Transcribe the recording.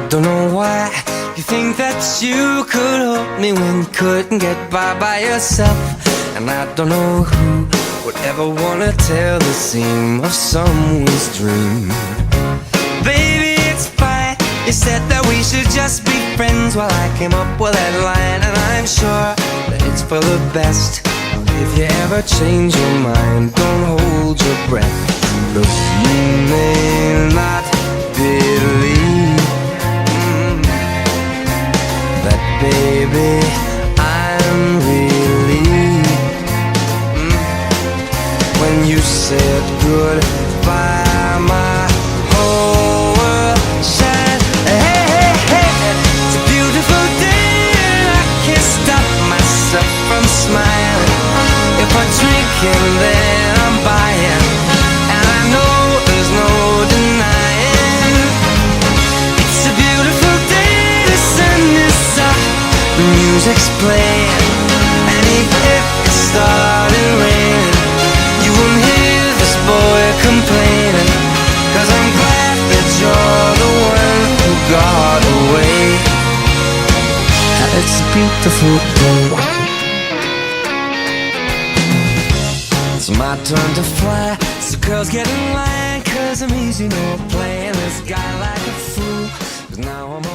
don't know why you think that you could hold me when you couldn't get by yourself. And I don't know who would ever wanna tell the seam of someone's dream. Baby, it's fine. You said that we should just be friends while I came up with that line. And I'm sure that it's for the best. If you ever change your mind, don't hold your breath. Look, you may not believe that, baby, I'm relieved when you said goodbye. My whole world shined. Hey, hey, hey, it's a beautiful day and I can't stop myself from smiling. If I'm drinking, then I'm buying, and I know there's no denying. It's a beautiful day, the sun is up, the music's playing, and even if it started raining, you won't hear this boy complaining, 'cause I'm glad that you're the one who got away. It's a beautiful day. It's my turn to fly, so girls get in line, 'cause I'm easy, no playing this guy like a fool, 'cause now I'm